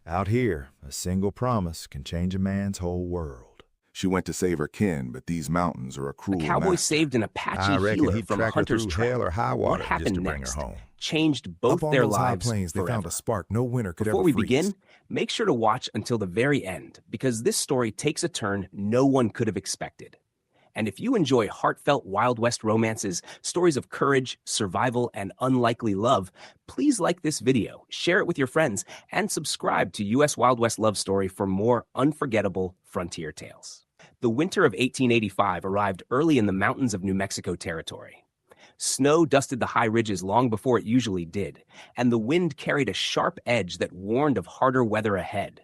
Out here, a single promise can change a man's whole world. She went to save her kin, but these mountains are a A cruel cowboy master. saved an I Apache reckon healer he'd from a track her hunter's through trap. hell or high What water just to happened bring her next home. changed both Up on their those high lives plains, they forever. found a spark no winter could Before ever we freeze. begin, make sure to watch until the very end, because this story takes a turn no one could have expected. And if you enjoy heartfelt Wild West romances, stories of courage, survival, and unlikely love, please like this video, share it with your friends, and subscribe to U.S. Wild West Love Story for more unforgettable frontier tales. The winter of 1885 arrived early in the mountains of New Mexico Territory. Snow dusted the high ridges long before it usually did, and the wind carried a sharp edge that warned of harder weather ahead.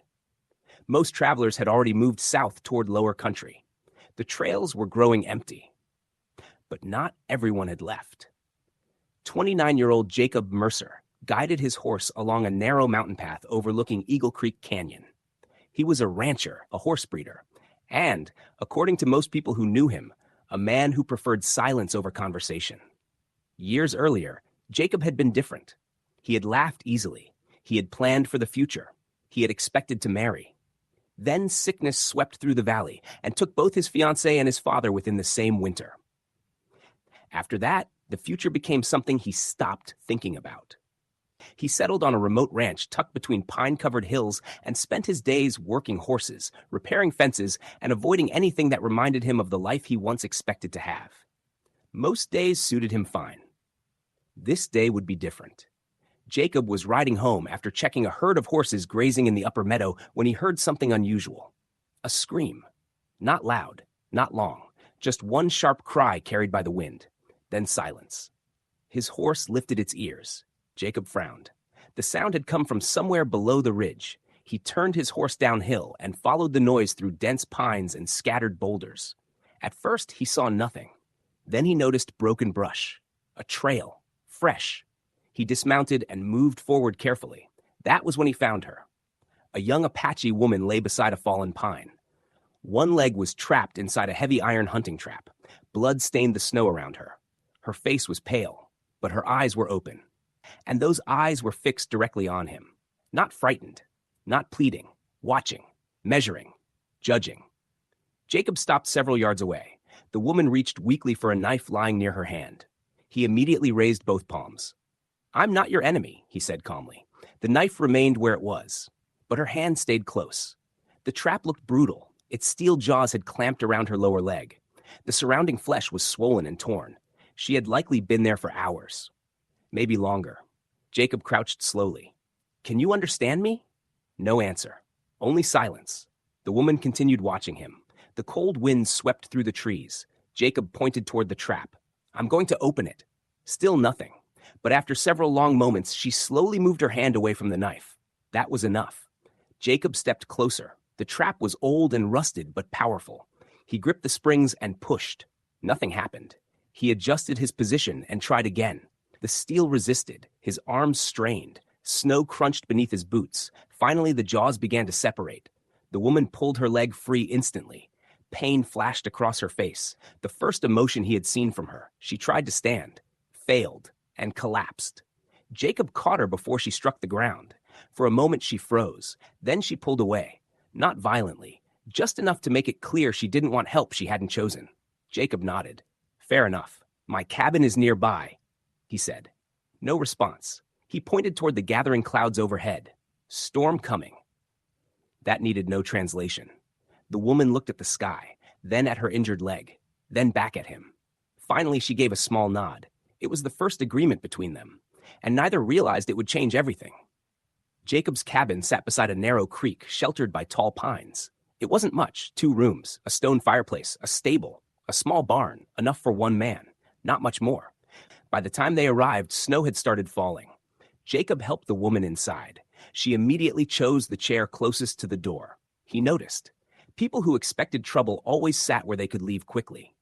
Most travelers had already moved south toward lower country. The trails were growing empty. But not everyone had left. 29-year-old Jacob Mercer guided his horse along a narrow mountain path overlooking Eagle Creek Canyon. He was a rancher, a horse breeder, and, according to most people who knew him, a man who preferred silence over conversation. Years earlier, Jacob had been different. He had laughed easily. He had planned for the future. He had expected to marry. Then sickness swept through the valley and took both his fiancée and his father within the same winter. After that, the future became something he stopped thinking about. He settled on a remote ranch tucked between pine-covered hills and spent his days working horses, repairing fences, and avoiding anything that reminded him of the life he once expected to have. Most days suited him fine. This day would be different. Jacob was riding home after checking a herd of horses grazing in the upper meadow when he heard something unusual. A scream. Not loud, not long, just one sharp cry carried by the wind. Then silence. His horse lifted its ears. Jacob frowned. The sound had come from somewhere below the ridge. He turned his horse downhill and followed the noise through dense pines and scattered boulders. At first, he saw nothing. Then he noticed broken brush. A trail. Fresh. He dismounted and moved forward carefully. That was when he found her. A young Apache woman lay beside a fallen pine. One leg was trapped inside a heavy iron hunting trap. Blood stained the snow around her. Her face was pale, but her eyes were open. And those eyes were fixed directly on him. Not frightened, not pleading, watching, measuring, judging. Jacob stopped several yards away. The woman reached weakly for a knife lying near her hand. He immediately raised both palms. "I'm not your enemy," he said calmly. The knife remained where it was, but her hand stayed close. The trap looked brutal. Its steel jaws had clamped around her lower leg. The surrounding flesh was swollen and torn. She had likely been there for hours. Maybe longer. Jacob crouched slowly. "Can you understand me?" No answer. Only silence. The woman continued watching him. The cold wind swept through the trees. Jacob pointed toward the trap. "I'm going to open it." Still nothing. But after several long moments, she slowly moved her hand away from the knife. That was enough. Jacob stepped closer. The trap was old and rusted, but powerful. He gripped the springs and pushed. Nothing happened. He adjusted his position and tried again. The steel resisted. His arms strained. Snow crunched beneath his boots. Finally, the jaws began to separate. The woman pulled her leg free instantly. Pain flashed across her face, the first emotion he had seen from her. She tried to stand, failed, and collapsed. Jacob caught her before she struck the ground. For a moment she froze. Then she pulled away. Not violently, just enough to make it clear she didn't want help she hadn't chosen. Jacob nodded. "Fair enough. My cabin is nearby," he said. No response. He pointed toward the gathering clouds overhead. Storm coming. That needed no translation. The woman looked at the sky, then at her injured leg, then back at him. Finally, she gave a small nod. It was the first agreement between them, and neither realized it would change everything. Jacob's cabin sat beside a narrow creek sheltered by tall pines. It wasn't much, 2 rooms, a stone fireplace, a stable, a small barn, enough for one man, not much more. By the time they arrived, snow had started falling. Jacob helped the woman inside. She immediately chose the chair closest to the door. He noticed. People who expected trouble always sat where they could leave quickly.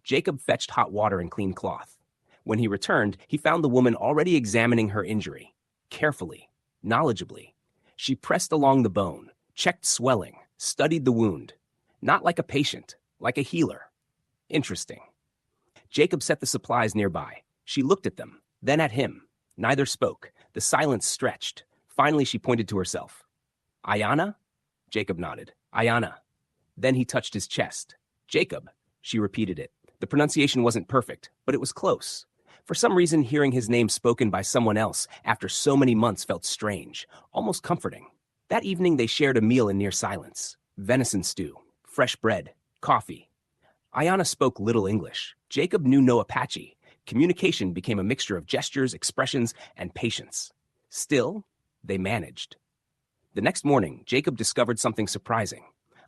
Jacob fetched hot water and clean cloth. When he returned, he found the woman already examining her injury. Carefully, knowledgeably. She pressed along the bone, checked swelling, studied the wound. Not like a patient, like a healer. Interesting. Jacob set the supplies nearby. She looked at them, then at him. Neither spoke. The silence stretched. Finally, she pointed to herself. Ayana? Jacob nodded. Ayana. Then he touched his chest. Jacob. She repeated it. The pronunciation wasn't perfect, but it was close. For some reason, hearing his name spoken by someone else after so many months felt strange, almost comforting. That evening, they shared a meal in near silence. Venison stew, fresh bread, coffee. Ayana spoke little English. Jacob knew no Apache. Communication became a mixture of gestures, expressions, and patience. Still, they managed. The next morning, Jacob discovered something surprising.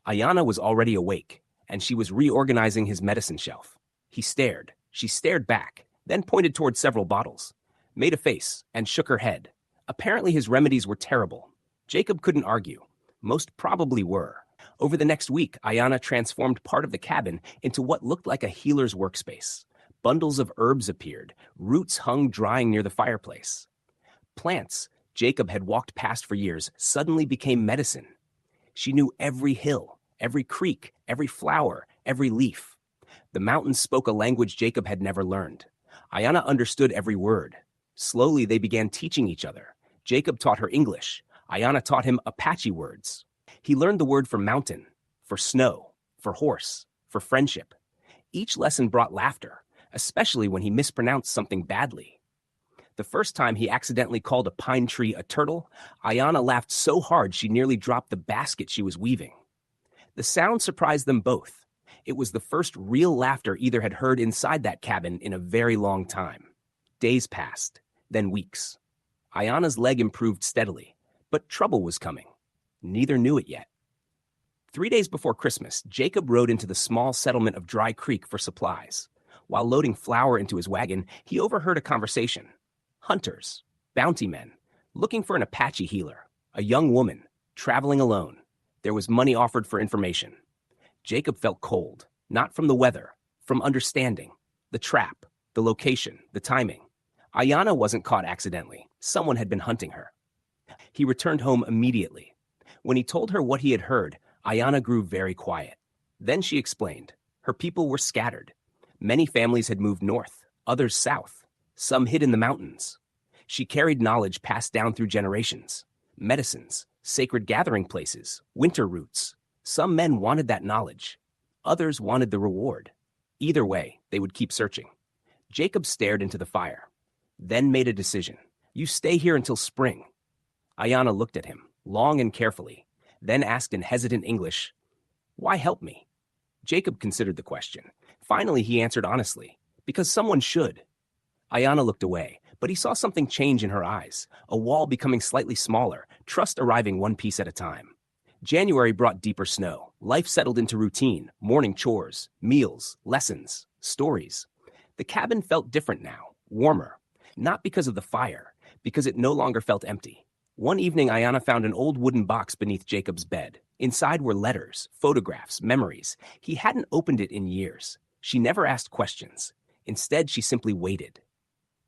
Ayana was already awake, and she was reorganizing his medicine shelf. He stared. She stared back, then pointed toward several bottles, made a face, and shook her head. Apparently his remedies were terrible. Jacob couldn't argue. Most probably were. Over the next week, Ayana transformed part of the cabin into what looked like a healer's workspace. Bundles of herbs appeared. Roots hung drying near the fireplace. Plants Jacob had walked past for years suddenly became medicine. She knew every hill, every creek, every flower, every leaf. The mountains spoke a language Jacob had never learned. Ayana understood every word. Slowly, they began teaching each other. Jacob taught her English. Ayana taught him Apache words. He learned the word for mountain, for snow, for horse, for friendship. Each lesson brought laughter, especially when he mispronounced something badly. The first time he accidentally called a pine tree a turtle, Ayana laughed so hard she nearly dropped the basket she was weaving. The sound surprised them both. It was the first real laughter either had heard inside that cabin in a very long time. Days passed, then weeks. Ayana's leg improved steadily, but trouble was coming. Neither knew it yet. 3 days before Christmas, Jacob rode into the small settlement of Dry Creek for supplies. While loading flour into his wagon, he overheard a conversation. Hunters, bounty men, looking for an Apache healer, a young woman, traveling alone. There was money offered for information. Jacob felt cold, not from the weather, from understanding, the trap, the location, the timing. Ayana wasn't caught accidentally. Someone had been hunting her. He returned home immediately. When he told her what he had heard, Ayana grew very quiet. Then she explained. Her people were scattered. Many families had moved north, others south. Some hid in the mountains. She carried knowledge passed down through generations. Medicines, sacred gathering places, winter roots. Some men wanted that knowledge. Others wanted the reward. Either way, they would keep searching. Jacob stared into the fire, then made a decision. You stay here until spring. Ayana looked at him, long and carefully, then asked in hesitant English, Why help me? Jacob considered the question. Finally, he answered honestly, Because someone should. Ayana looked away, but he saw something change in her eyes, a wall becoming slightly smaller, trust arriving one piece at a time. January brought deeper snow. Life settled into routine, morning chores, meals, lessons, stories. The cabin felt different now, warmer, not because of the fire, because it no longer felt empty. One evening, Ayana found an old wooden box beneath Jacob's bed. Inside were letters, photographs, memories. He hadn't opened it in years. She never asked questions. Instead, she simply waited.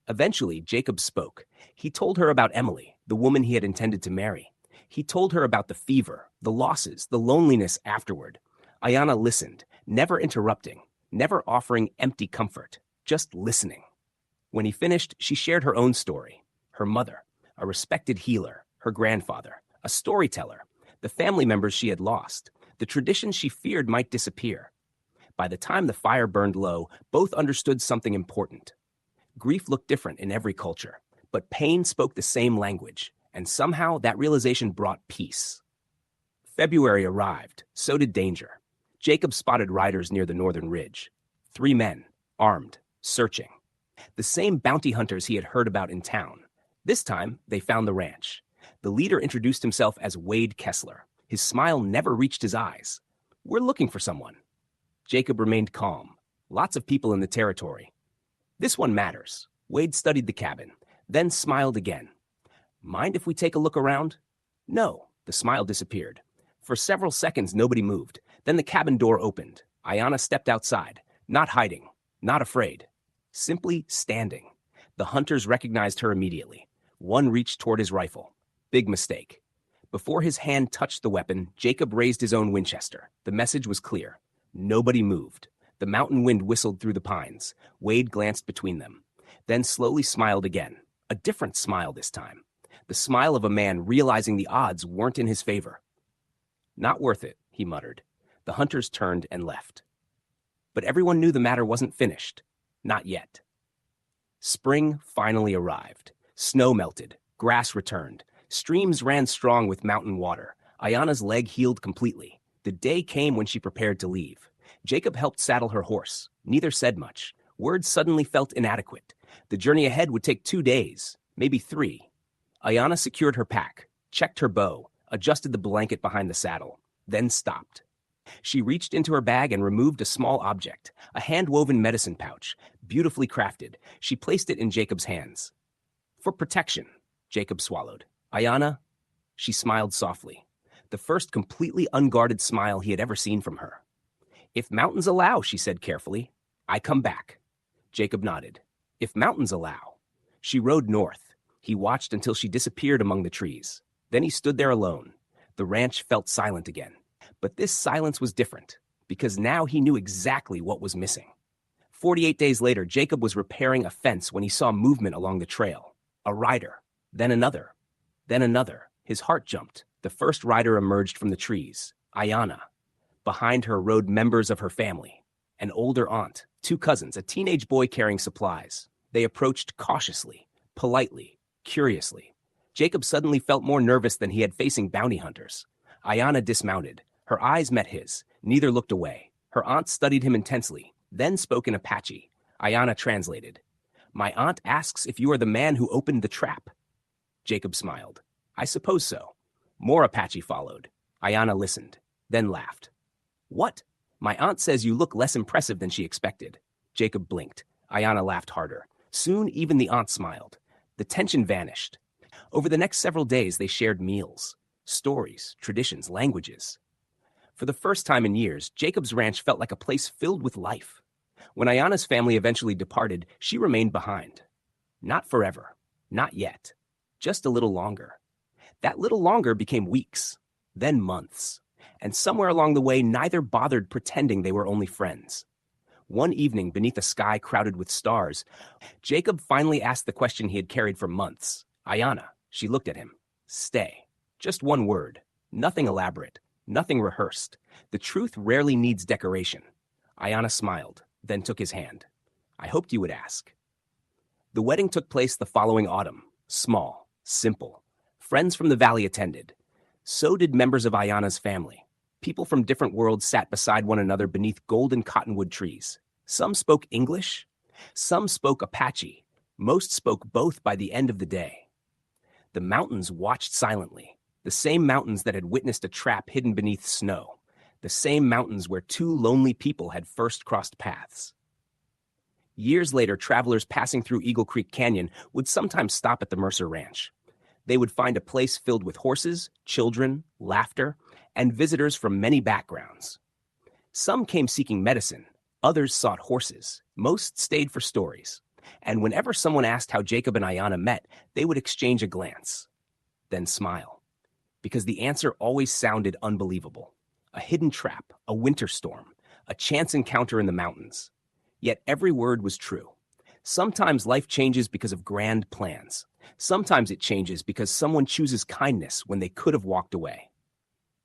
Eventually, Jacob spoke. He told her about Emily, the woman he had intended to marry. He told her about the fever, the losses, the loneliness afterward. Ayana listened, never interrupting, never offering empty comfort, just listening. When he finished, she shared her own story. Her mother, a respected healer, her grandfather, a storyteller, the family members she had lost, the traditions she feared might disappear. By the time the fire burned low, both understood something important. Grief looked different in every culture, but pain spoke the same language, and somehow that realization brought peace. February arrived, so did danger. Jacob spotted riders near the northern ridge. 3 men, armed, searching. The same bounty hunters he had heard about in town. This time, they found the ranch. The leader introduced himself as Wade Kessler. His smile never reached his eyes. We're looking for someone. Jacob remained calm. Lots of people in the territory. This one matters. Wade studied the cabin, then smiled again. Mind if we take a look around? No, the smile disappeared. For several seconds, nobody moved. Then the cabin door opened. Ayana stepped outside, not hiding, not afraid, simply standing. The hunters recognized her immediately. One reached toward his rifle. Big mistake. Before his hand touched the weapon, Jacob raised his own Winchester. The message was clear. Nobody moved. The mountain wind whistled through the pines. Wade glanced between them, then slowly smiled again. A different smile this time. the smile of a man realizing the odds weren't in his favor. "Not worth it," he muttered. The hunters turned and left. But everyone knew the matter wasn't finished. Not yet. Spring finally arrived. Snow melted. Grass returned. Streams ran strong with mountain water. Ayana's leg healed completely. The day came when she prepared to leave. Jacob helped saddle her horse. Neither said much. Words suddenly felt inadequate. The journey ahead would take 2 days, maybe 3. Ayana secured her pack, checked her bow, adjusted the blanket behind the saddle, then stopped. She reached into her bag and removed a small object, a hand-woven medicine pouch, beautifully crafted. She placed it in Jacob's hands. "For protection," Jacob swallowed. "Ayana?" She smiled softly, the first completely unguarded smile he had ever seen from her. "If mountains allow," she said carefully, "I come back." Jacob nodded. "If mountains allow." She rode north. He watched until she disappeared among the trees. Then he stood there alone. The ranch felt silent again. But this silence was different, because now he knew exactly what was missing. 48 days later, Jacob was repairing a fence when he saw movement along the trail. A rider, then another, then another. His heart jumped. The first rider emerged from the trees, Ayana. Behind her rode members of her family, an older aunt, 2 cousins, a teenage boy carrying supplies. They approached cautiously, politely, curiously. Jacob suddenly felt more nervous than he had facing bounty hunters. Ayana dismounted. Her eyes met his. Neither looked away. Her aunt studied him intensely, then spoke in Apache. Ayana translated. "My aunt asks if you are the man who opened the trap." Jacob smiled. "I suppose so." More Apache followed. Ayana listened, then laughed. "What? My aunt says you look less impressive than she expected." Jacob blinked. Ayana laughed harder. Soon even the aunt smiled. The tension vanished. Over the next several days, they shared meals, stories, traditions, languages. For the first time in years, Jacob's ranch felt like a place filled with life. When Ayana's family eventually departed, she remained behind. Not forever. Not yet. Just a little longer. That little longer became weeks, then months. And somewhere along the way, neither bothered pretending they were only friends. One evening, beneath a sky crowded with stars, Jacob finally asked the question he had carried for months. "Ayana." She looked at him. "Stay." Just one word. Nothing elaborate. Nothing rehearsed. The truth rarely needs decoration. Ayana smiled, then took his hand. "I hoped you would ask." The wedding took place the following autumn. Small, simple. Friends from the valley attended. So did members of Ayana's family. People from different worlds sat beside one another beneath golden cottonwood trees. Some spoke English. Some spoke Apache. Most spoke both by the end of the day. The mountains watched silently. The same mountains that had witnessed a trap hidden beneath snow. The same mountains where 2 lonely people had first crossed paths. Years later, travelers passing through Eagle Creek Canyon would sometimes stop at the Mercer Ranch. They would find a place filled with horses, children, laughter, and visitors from many backgrounds. Some came seeking medicine. Others sought horses. Most stayed for stories. And whenever someone asked how Jacob and Ayana met, they would exchange a glance, then smile. Because the answer always sounded unbelievable. A hidden trap, a winter storm, a chance encounter in the mountains. Yet every word was true. Sometimes life changes because of grand plans. Sometimes it changes because someone chooses kindness when they could have walked away.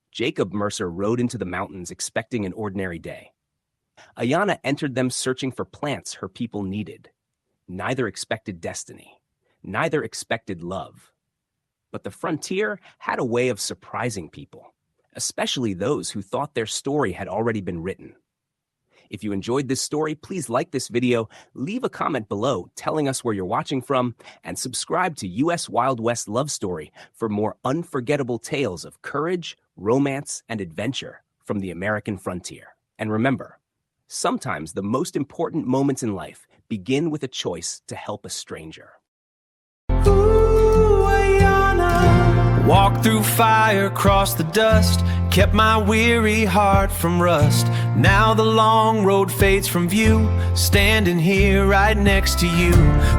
Jacob Mercer rode into the mountains expecting an ordinary day. Ayana entered them searching for plants her people needed. Neither expected destiny. Neither expected love. But the frontier had a way of surprising people, especially those who thought their story had already been written. If you enjoyed this story, please like this video, leave a comment below telling us where you're watching from, and subscribe to US Wild West Love Story for more unforgettable tales of courage, romance, and adventure from the American frontier. And remember, sometimes the most important moments in life begin with a choice to help a stranger. Walked through fire, crossed the dust, kept my weary heart from rust. Now the long road fades from view, standing here right next to you.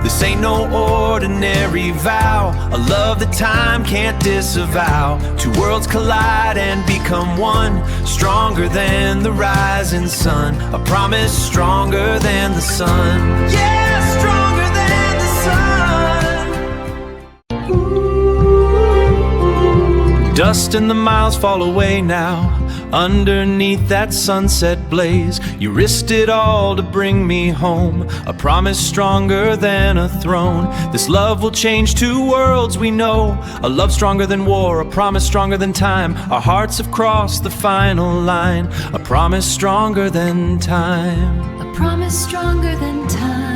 This ain't no ordinary vow, a love that time can't disavow. 2 worlds collide and become one, stronger than the rising sun. A promise stronger than the sun. Yeah, stronger than the sun. Ooh. dust and the miles fall away now. Underneath that sunset blaze, you risked it all to bring me home. A promise stronger than a throne. This love will change two worlds we know. A love stronger than war, a promise stronger than time. Our hearts have crossed the final line. A promise stronger than time. A promise stronger than time.